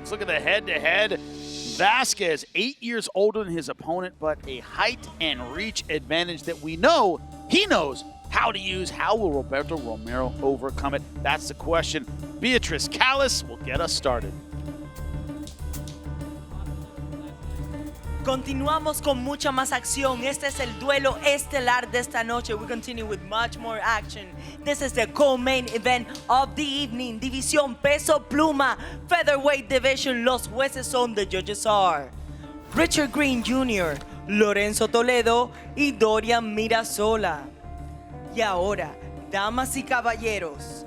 Let's look at the head-to-head. Vazquez, 8 years older than his opponent, but a height and reach advantage that we know he knows how to use. How will Roberto Romero overcome it? That's the question. Beatrice Callis will get us started. Continuamos con mucha más acción. Este es el duelo estelar de esta noche. We continue with much more action. This is the co-main event of the evening. División Peso Pluma, Featherweight Division. Los jueces son the judges are Richard Green Jr., Lorenzo Toledo y Dorian Mirasola. Y ahora, damas y caballeros,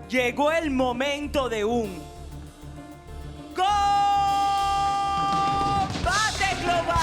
llegó el momento de un Combate Global.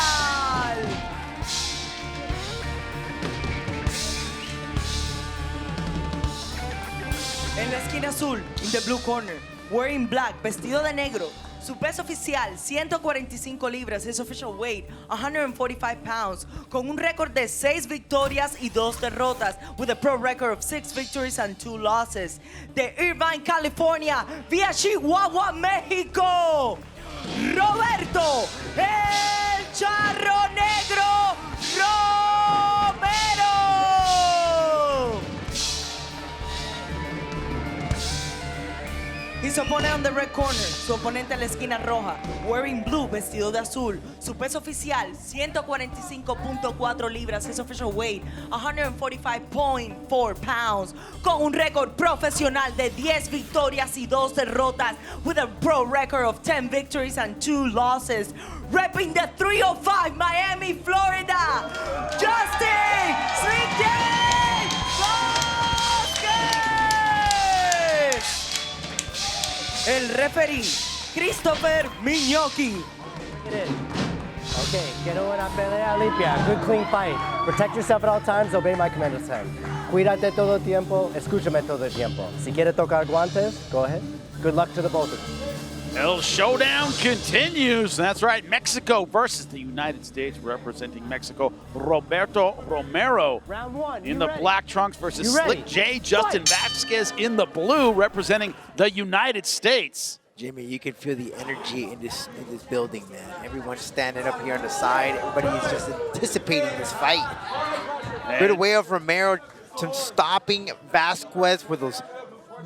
En la esquina azul, in the blue corner, wearing black, vestido de negro, su peso oficial 145 libras, his official weight 145 pounds, con un récord de 6 victorias y 2 derrotas, with a pro record of 6 victories and 2 losses. De Irvine, California, via Chihuahua, México, Roberto El Charro Negro Romero. His opponent on the red corner, su oponente en la esquina roja, wearing blue, vestido de azul, su peso oficial 145.4 libras, his official weight 145.4 pounds, con un récord profesional de 10 victorias y 2 derrotas, with a pro record of 10 victories and 2 losses, repping the 305 Miami, Florida, Justin Vazquez-CG. El referee, Christopher Miñoki. Okay, quiero una pelea limpia. Good, clean fight. Protect yourself at all times. Obey my command all the time. Cuídate todo el tiempo. Escúchame todo el tiempo. Si quiere tocar guantes, go ahead. Good luck to the both of you. El showdown continues. That's right, Mexico versus the United States, representing Mexico, Roberto Romero. Round one. In the ready? black trunks versus You ready? Slick J, Justin Vazquez in the blue, representing the United States. Jimmy, you can feel the energy in this building, man. Everyone's standing up here on the side. Everybody is just anticipating this fight. Good way of Romero to stopping Vazquez with those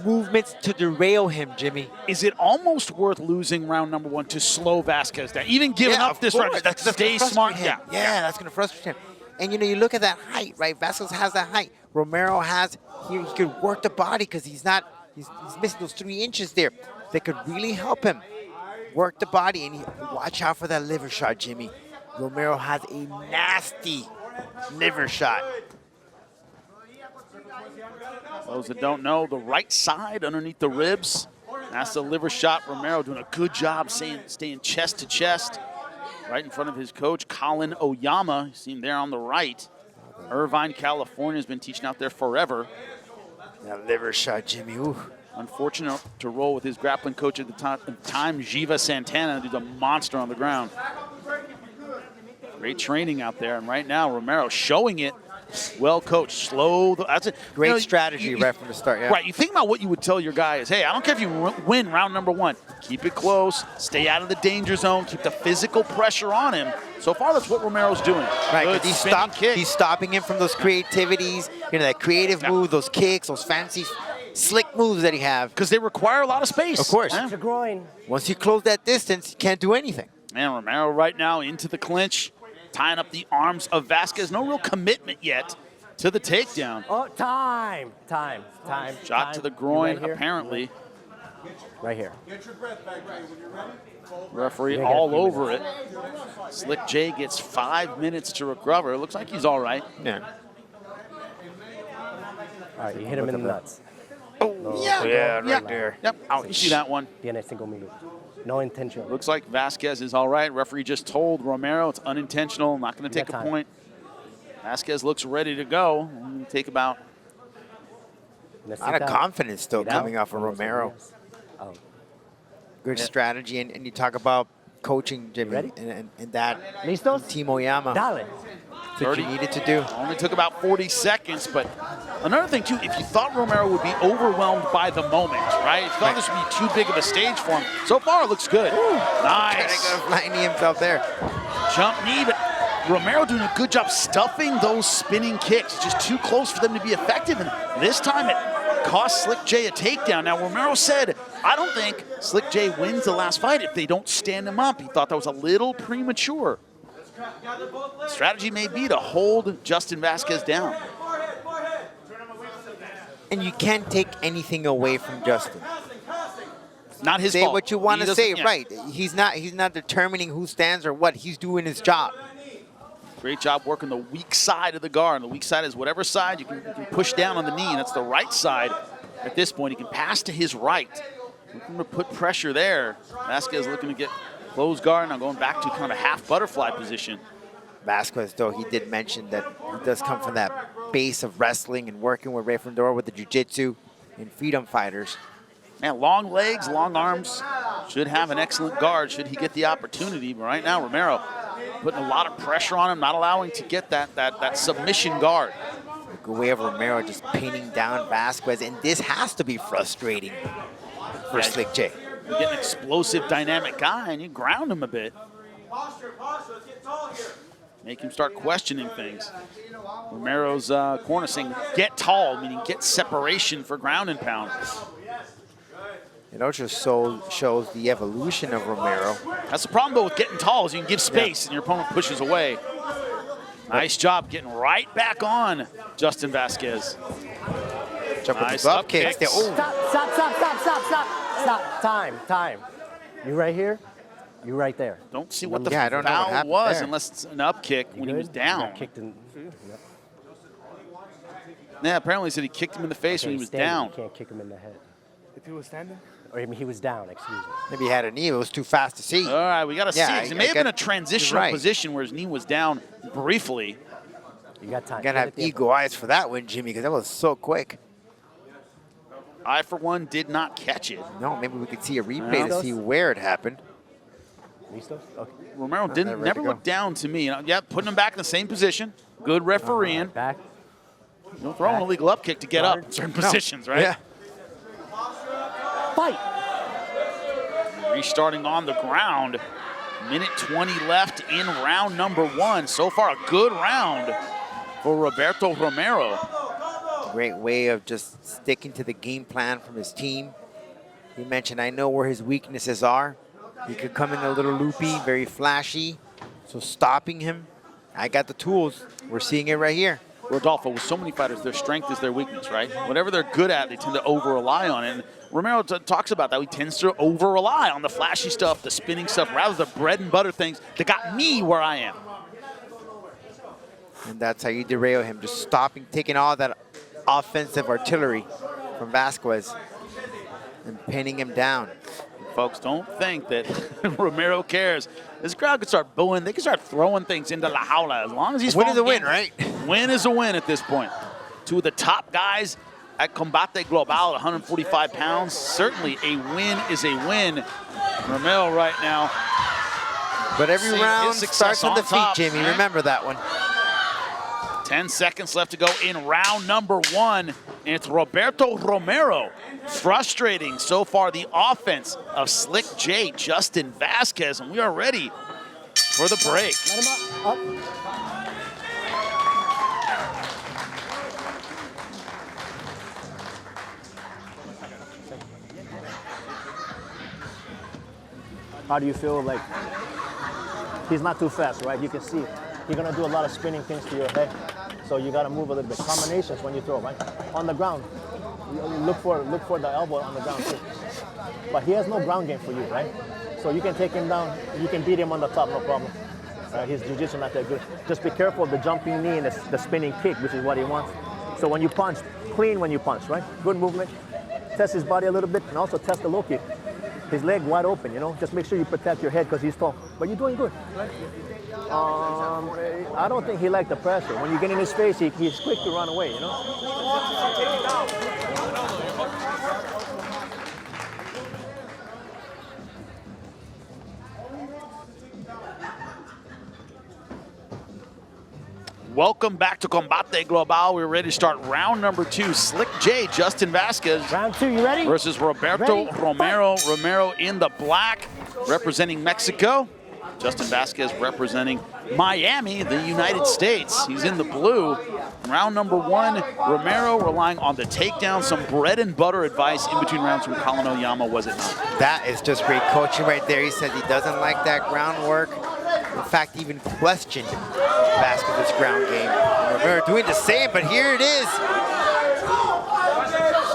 movements to derail him, Jimmy. Is it almost worth losing round number 1 to slow Vazquez down? Even giving up this round, That's stay gonna smart. frustrate him. Yeah, that's going to frustrate him. And, you know, you look at that height, right? Vazquez has that height. Romero has, he could work the body because he's missing those 3 inches there. That could really help him work the body. And watch out for that liver shot, Jimmy. Romero has a nasty liver shot. Those that don't know, the right side underneath the ribs, that's the liver shot. Romero doing a good job staying chest to chest, right in front of his coach, Colin Oyama. You see him there on the right. Irvine, California, has been teaching out there forever. That liver shot, Jimmy. Ooh. Unfortunate to roll with his grappling coach at the time, Jiva Santana, who's a monster on the ground. Great training out there, and right now Romero showing it. Well coached, slow. That's a great strategy right from the start. Yeah. Right, you think about what you would tell your guy is, hey, I don't care if you win round number 1. Keep it close, stay out of the danger zone, keep the physical pressure on him. So far, that's what Romero's doing. Right, he's stopping him from those creativities, you know, that creative move, those kicks, those fancy, slick moves that he have. Because they require a lot of space. Of course. It's a groin. Once you close that distance, you can't do anything. And Romero right now into the clinch, tying up the arms of Vazquez. No real commitment yet to the takedown. Oh, time. Shot to the groin, apparently. Right here. Referee all over it. Slick J gets 5 minutes to recover. It looks like he's all right. Yeah. All right, you hit him in the nuts. Oh, yeah, right there. Yep, out. You see that one. Tiene 5 minutos. No intention. Looks like Vazquez is all right. Referee just told Romero it's unintentional, not going to take a point. Vazquez looks ready to go. Take about. A lot of confidence still coming off of Romero. Oh. Good strategy, and you talk about coaching, Jimmy, and that ¿Listos? Team Oyama. Dale. That's what you needed to do. Only took about 40 seconds, but another thing too, if you thought Romero would be overwhelmed by the moment, right? If you thought this would be too big of a stage for him, so far it looks good. Ooh. Nice. Got a flying knee himself there. Jump knee, but Romero doing a good job stuffing those spinning kicks. It's just too close for them to be effective, and this time it cost Slick J a takedown. Now, Romero said, I don't think Slick J wins the last fight if they don't stand him up. He thought that was a little premature. Strategy may be to hold Justin Vazquez down. And you can't take anything away from Justin. Not his say fault. What you want He to say, doesn't- yeah. right? He's not determining who stands or what. He's doing his job. Great job working the weak side of the guard. And the weak side is whatever side you can push down on the knee, and that's the right side. At this point, he can pass to his right. Looking to put pressure there. Vazquez looking to get closed guard, now going back to kind of a half butterfly position. Vazquez, though, he did mention that he does come from that base of wrestling and working with Ray Fundora with the jiu-jitsu and freedom fighters. Man, long legs, long arms. Should have an excellent guard should he get the opportunity. But right now, Romero putting a lot of pressure on him, not allowing to get that submission guard. A good way of Romero just pinning down Vazquez, and this has to be frustrating for Slick J. You get an explosive, dynamic guy, and you ground him a bit. Make him start questioning things. Romero's corner saying, get tall, meaning get separation for ground and pound. It also shows the evolution of Romero. That's the problem, though, with getting tall is you can give space and your opponent pushes away. Nice job getting right back on Justin Vazquez. Jumping Nice above up kicks. kicks. Oh. Stop. Time. You right here, you right there. Don't see what the I don't know what foul happened was there. unless it's an up kick when he was You down. got kicked in. Yeah, apparently he said he kicked him in the face when he was down. You can't kick him in the head. If he was standing? Or I mean, he was down, excuse me. Maybe he had a knee. It was too fast to see. All right, we got to see. Yeah, It may have been a transitional right. position where his knee was down briefly. You got time. You gotta have eagle eyes for that one, Jimmy, because that was so quick. I, for one, did not catch it. No, maybe we could see a replay to Yeah. see where it happened. Listos? Okay. Romero ready never to go. looked down to me. Yeah, putting him back in the same position. Good refereeing. Back. Don't throw an illegal up kick to get up in certain positions, right? Yeah. Fight. Restarting on the ground. Minute 20 left in round number 1. So far, a good round for Roberto Romero. Great way of just sticking to the game plan from his team. He mentioned, I know where his weaknesses are. He could come in a little loopy, very flashy. So stopping him, I got the tools. We're seeing it right here. Rodolfo, with so many fighters, their strength is their weakness, right? Whatever they're good at, they tend to over-rely on it. And Romero talks about that. He tends to over-rely on the flashy stuff, the spinning stuff, rather the bread and butter things that got me where I am. And that's how you derail him, just stopping, taking all that offensive artillery from Vazquez and pinning him down. Folks, don't think that Romero cares. This crowd could start booing. They can start throwing things into La Jaula as long as he's Win is a following win, game. right? Win is a win at this point. Two of the top guys at Combate Global at 145 pounds. Certainly a win is a win. Romero right now. But every seeing round his success starts on the feet, top, Jimmy. right? Remember that one. 10 seconds left to go in round number 1. And it's Roberto Romero frustrating so far the offense of Slick J, Justin Vazquez. And we are ready for the break. Let him up. How do you feel like he's not too fast, right? You can see you're gonna do a lot of spinning things to your head. So you gotta move a little bit. Combinations when you throw, right? On the ground. You look for the elbow on the ground too. But he has no ground game for you, right? So you can take him down, you can beat him on the top, no problem. His jiu-jitsu not that good. Just be careful of the jumping knee and the spinning kick, which is what he wants. So when you punch, clean when you punch, right? Good movement. Test his body a little bit and also test the low kick. His leg wide open, you know? Just make sure you protect your head because he's tall. But you're doing good. I don't think he liked the pressure. When you get in his face, he's quick to run away, you know? Welcome back to Combate Global. We're ready to start round number 2. Slick J, Justin Vazquez. Round 2, you ready? Versus Roberto Romero. Romero in the black, representing Mexico. Justin Vazquez representing Miami, the United States. He's in the blue. Round number 1, Romero relying on the takedown. Some bread and butter advice in between rounds from Colin Oyama, was it not? That is just great coaching right there. He says he doesn't like that groundwork. In fact, even questioned Vazquez's ground game. Romero doing the same, but here it is.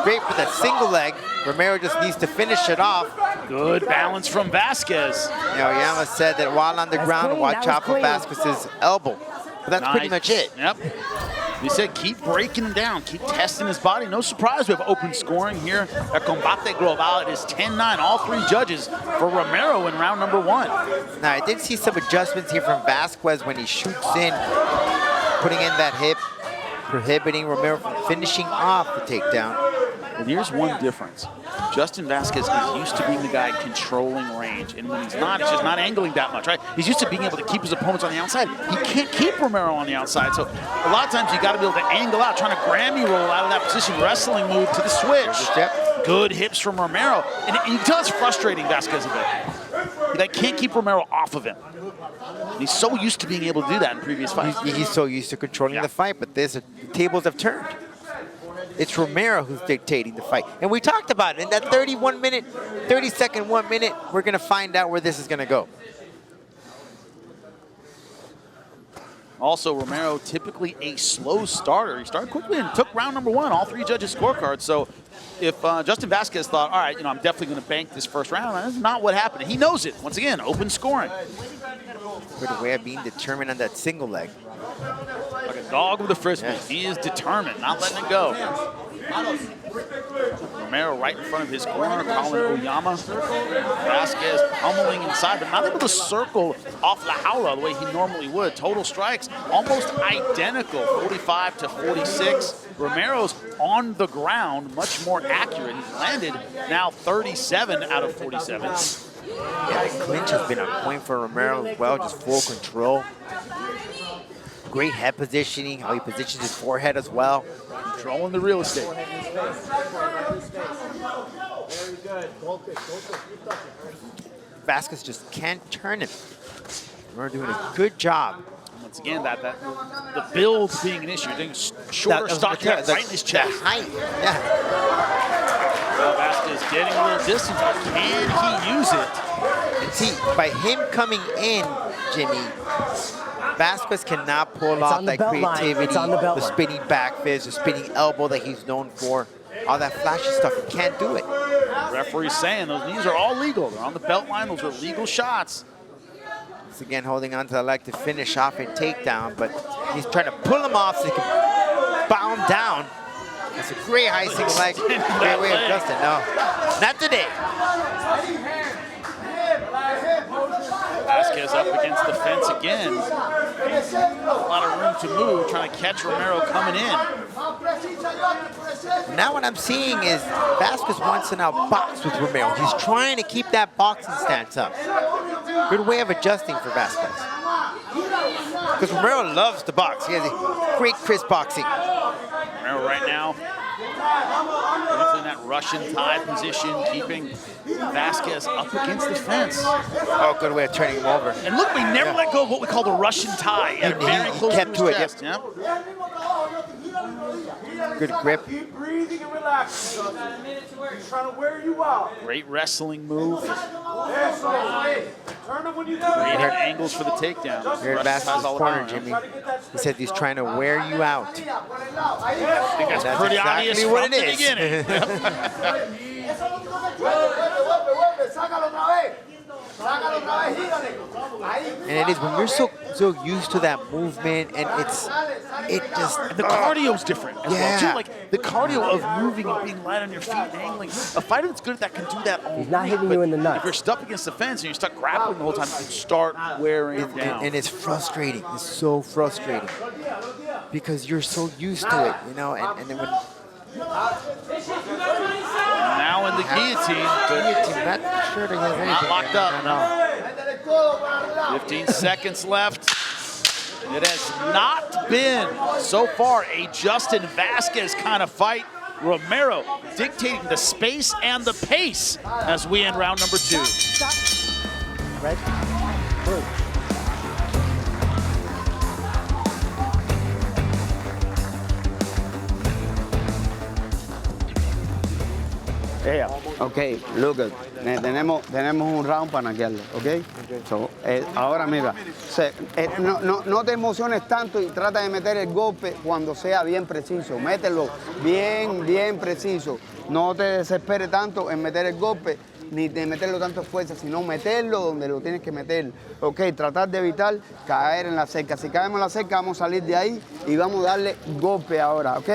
Straight for that single leg. Romero just needs to finish it off. Good balance from Vazquez. Oyama said that while on the ground, watch out for Vazquez's elbow. But that's pretty much it. Yep. He said keep breaking him down, keep testing his body. No surprise we have open scoring here at Combate Global. It is 10-9, all 3 judges for Romero in round number 1. Now, I did see some adjustments here from Vazquez when he shoots in, putting in that hip, prohibiting Romero from finishing off the takedown. And here's one difference. Justin Vazquez is used to being the guy controlling range, and when he's just not angling that much, right? He's used to being able to keep his opponents on the outside. He can't keep Romero on the outside, so a lot of times you got to be able to angle out, trying to Grammy roll out of that position, wrestling move to the switch. Yep. Good hips from Romero, and you can tell it's frustrating Vazquez a bit. They can't keep Romero off of him. He's so used to being able to do that in previous fights. He's so used to controlling the fight, but the tables have turned. It's Romero who's dictating the fight. And we talked about it. In that 30-second 1 minute, we're going to find out where this is going to go. Also, Romero, typically a slow starter. He started quickly and took round number 1, all 3 judges' scorecards. So if Justin Vazquez thought, all right, I'm definitely going to bank this first round, that's not what happened. He knows it. Once again, open scoring. Good way of being determined on that single leg. Like a dog with a frisbee. Yes. He is determined, not letting it go. Romero right in front of his corner, Colin Oyama. Vazquez pummeling inside, but not able to circle off La Jaula the way he normally would. Total strikes almost identical, 45 to 46. Romero's on the ground, much more accurate. He's landed now 37 out of 47. Yeah, the clinch has been on point for Romero as well, just full control. Great head positioning, how he positions his forehead as well. Controlling the real estate. Vazquez just can't turn him. Romero doing a good job. Once again, the build being an issue. Doing shorter stock right in his chest. The height, yeah. Well, Vazquez getting a little distance, but can he use it? And see, by him coming in, Jimmy, Vazquez cannot pull off that creativity, the spinning back fist, the spinning elbow that he's known for. All that flashy stuff, he can't do it. The referee's saying those knees are all legal. They're on the belt line. Those are legal shots. Once again, holding on to the leg to finish off a takedown, but he's trying to pull him off so he can bow him down. It's a great high single leg. Great way of Justin. No, not today. Vazquez up against the fence again. A lot of room to move, trying to catch Romero coming in. Now what I'm seeing is Vazquez wants to now box with Romero. He's trying to keep that boxing stance up. Good way of adjusting for Vazquez. Because Romero loves to box. He has a great crisp boxing. Romero right now, in that Russian tie position, keeping Vazquez up against the fence. Oh, good way of turning him over. And look, we never let go of what we call the Russian tie. He kept to it. Yep. Good grip. Keep breathing and relax. He's trying to wear you out. Great wrestling move. Turn him when you do Great it. angles for the takedown. Here at Vazquez's corner, Jimmy. He said he's trying to wear you out. I think that's pretty exactly obvious what from it the is. beginning. And it is when you're so used to that movement, and it just The cardio's different as well, Yeah. too. Like, the cardio of moving and being light on your feet and angling. A fighter that's good at that can do that all He's not week, hitting but you in the nuts. If you're stuck against the fence and you're stuck grappling the whole time, you can start wearing down. and it's frustrating. It's so frustrating because you're so used to it, you know. And then when Now in the guillotine, but not sure that he has anything. not locked up. No. 15 seconds left. It has not been, so far, a Justin Vazquez kind of fight. Romero dictating the space and the pace as we end round number 2. Red, blue. Yeah. Ok, look, tenemos un round para naquearlo, ok? So, ahora mira, no te emociones tanto y trata de meter el golpe cuando sea bien preciso. Mételo bien preciso. No te desesperes tanto en meter el golpe ni de meterlo tanto fuerza, sino meterlo donde lo tienes que meter. Ok, tratar de evitar caer en la cerca. Si caemos en la cerca, vamos a salir de ahí y vamos a darle golpe ahora, ok.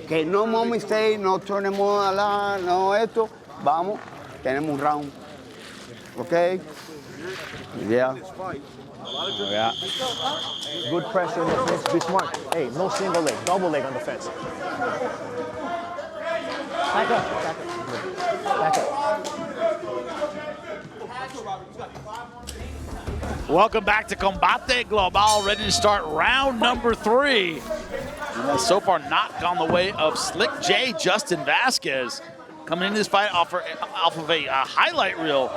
Que no more mistake, no tornemos a la, no esto. Vamos, tenemos un round. ¿Ok? Yeah. Yeah. Good pressure in the fence, be smart. Hey, no single leg, double leg on the fence. Back up. Back up. Welcome back to Combate Global, ready to start round number 3. And so far not gone the way of Slick J, Justin Vazquez. Coming into this fight off of a highlight reel,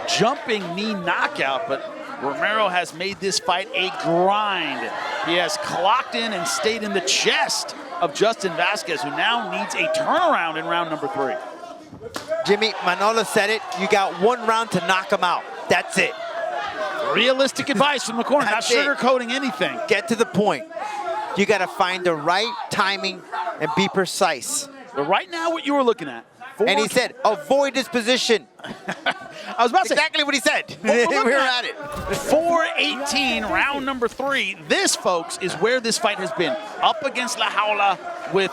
jumping knee knockout, but Romero has made this fight a grind. He has clocked in and stayed in the chest of Justin Vazquez, who now needs a turnaround in round number 3. Jimmy, Manolo said it. You got 1 round to knock him out. That's it. Realistic advice from the corner, not sugarcoating anything. Get to the point. You got to find the right timing and be precise. But right now, what you were looking at. And he said, avoid this position. I was about to say. Exactly what he said. We were at it. 4:18, round number 3. This, folks, is where this fight has been. Up against La Jaula with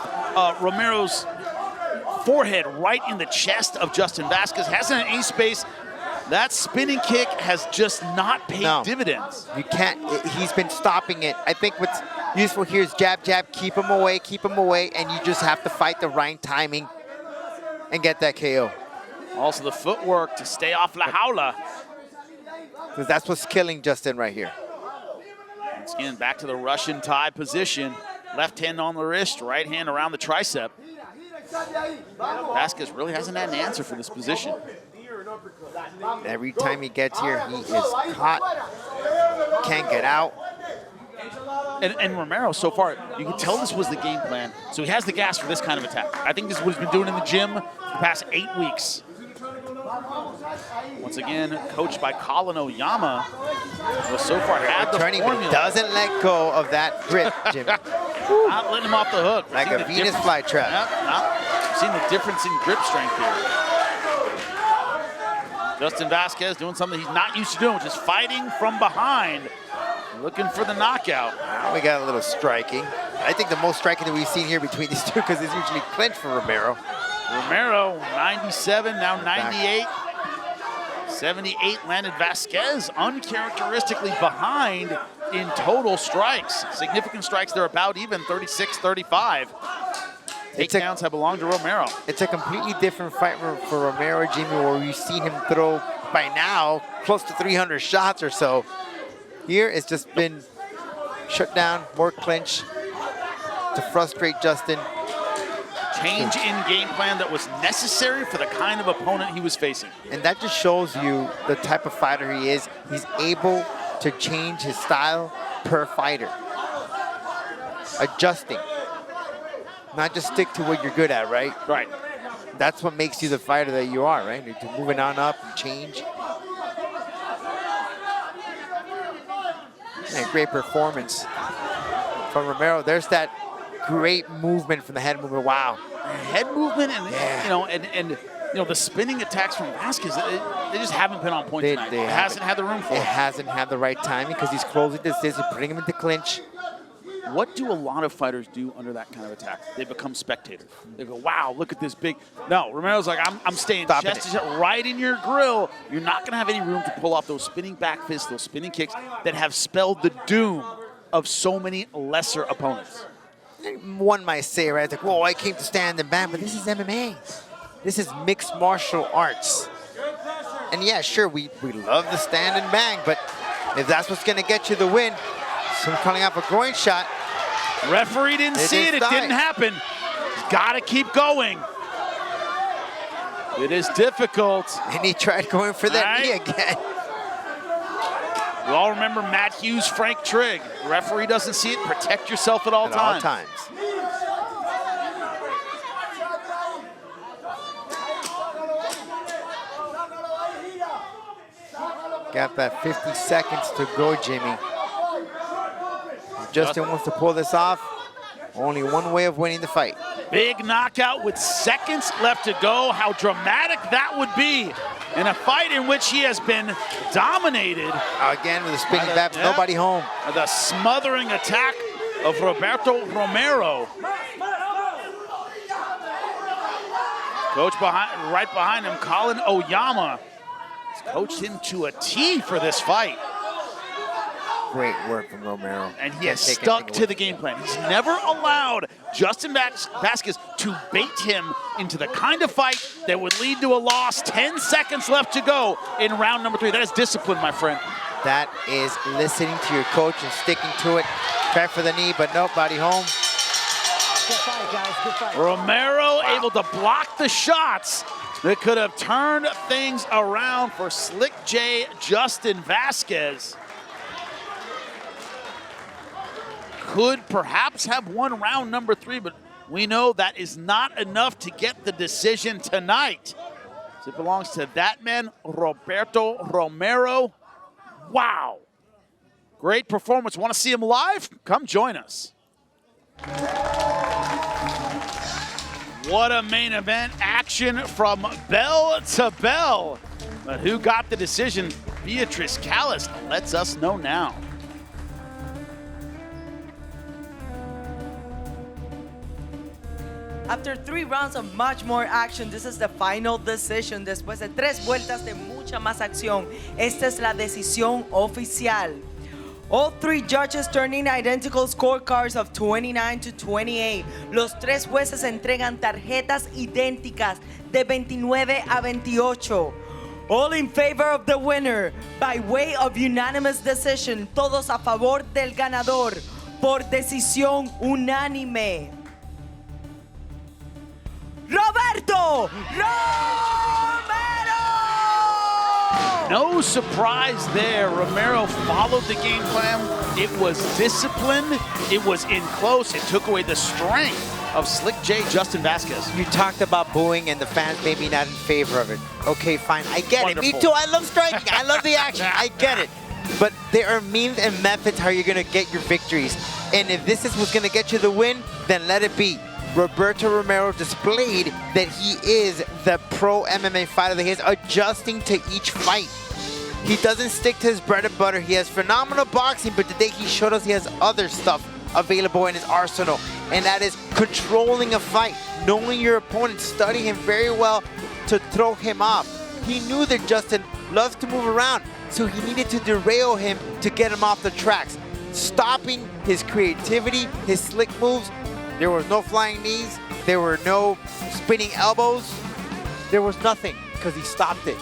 Romero's forehead right in the chest of Justin Vazquez. Hasn't an ace space. That spinning kick has just not paid dividends. You can't, he's been stopping it. I think what's useful here is jab, jab, keep him away, and you just have to fight the right timing and get that KO. Also the footwork to stay off La Jaula. Because that's what's killing Justin right here. Once again, back to the Russian tie position. Left hand on the wrist, right hand around the tricep. Vazquez really hasn't had an answer for this position. Every time he gets here, he is caught, can't get out. And Romero, so far, you can tell this was the game plan. So he has the gas for this kind of attack. I think this is what he's been doing in the gym for the past 8 weeks. Once again, coached by Colin Oyama, who so far had the formula. Doesn't let go of that grip, Jimmy. Not letting him off the hook. Like a Venus flytrap. Yep, seen the difference in grip strength here. Justin Vazquez doing something he's not used to doing, which is fighting from behind, looking for the knockout. Now we got a little striking. I think the most striking that we've seen here between these two, because it's usually clinch for Romero. Romero, 97, now 98. 78 landed. Vazquez uncharacteristically behind in total strikes. Significant strikes, they're about even, 36-35. Takedowns have belonged to Romero. It's a completely different fight for Romero, Jimmy, where we've seen him throw, by now, close to 300 shots or so. Here, it's just been shut down, more clinch to frustrate Justin. Change in game plan that was necessary for the kind of opponent he was facing. And that just shows you the type of fighter he is. He's able to change his style per fighter. Adjusting. Not just stick to what you're good at, right? Right. That's what makes you the fighter that you are, right? You're moving on up and change. And great performance from Romero. There's that great movement from the head movement. Wow. Head movement and the spinning attacks from Vazquez, they just haven't been on point tonight. It hasn't had the room for it. It hasn't had the right timing because he's closing distance and putting him into clinch. What do a lot of fighters do under that kind of attack? They become spectators. They go, wow, look at this big. No, Romero's like, I'm staying chest to chest right in your grill. You're not going to have any room to pull off those spinning back fists, those spinning kicks that have spelled the doom of so many lesser opponents. One might say, right, like, whoa, I came to stand and bang, but this is MMA. This is mixed martial arts. And yeah, sure, we love the stand and bang, but if that's what's going to get you the win, So calling out for groin shot. Referee didn't see it. It didn't happen. Got to keep going. It is difficult. And he tried going for that knee again. We all remember Matt Hughes, Frank Trigg. Referee doesn't see it. Protect yourself at all times. Got that 50 seconds to go, Jimmy. If Justin wants to pull this off, only one way of winning the fight. Big knockout with seconds left to go. How dramatic that would be in a fight in which he has been dominated. Again with a spinning back, nobody home. The smothering attack of Roberto Romero. Coach right behind him, Colin Oyama, has coached him to a T for this fight. Great work from Romero. And he has stuck to the game plan. He's never allowed Justin Vazquez to bait him into the kind of fight that would lead to a loss. 10 seconds left to go in round number 3. That is discipline, my friend. That is listening to your coach and sticking to it. Try for the knee, but nope, body home. Good fight, guys. Good fight. Romero able to block the shots that could have turned things around for Slick J Justin Vazquez. Could perhaps have won round number 3, but we know that is not enough to get the decision tonight. So it belongs to that man, Roberto Romero. Wow. Great performance. Want to see him live? Come join us. What a main event action from bell to bell. But who got the decision? Beatrice Callis lets us know now. After 3 rounds of much more action, this is the final decision. Después de 3 vueltas de mucha más acción, esta es la decisión oficial. All 3 judges turned in identical scorecards of 29 to 28. Los 3 jueces entregan tarjetas idénticas de 29 a 28. All in favor of the winner by way of unanimous decision. Todos a favor del ganador por decisión unánime. Roberto Romero! No surprise there. Romero followed the game plan. It was disciplined. It was in close. It took away the strength of Slick J Justin Vazquez. You talked about booing and the fans maybe not in favor of it. Okay, fine. I get Wonderful. it. Me too. I love striking. I love the action. I get it. But there are means and methods how you're going to get your victories. And if this is what's going to get you the win, then let it be. Roberto Romero displayed that he is the pro MMA fighter that he is, adjusting to each fight. He doesn't stick to his bread and butter. He has phenomenal boxing, but today he showed us he has other stuff available in his arsenal, and that is controlling a fight, knowing your opponent, studying him very well to throw him off. He knew that Justin loves to move around, so he needed to derail him to get him off the tracks, stopping his creativity, his slick moves. There was no flying knees. There were no spinning elbows. There was nothing because he stopped it.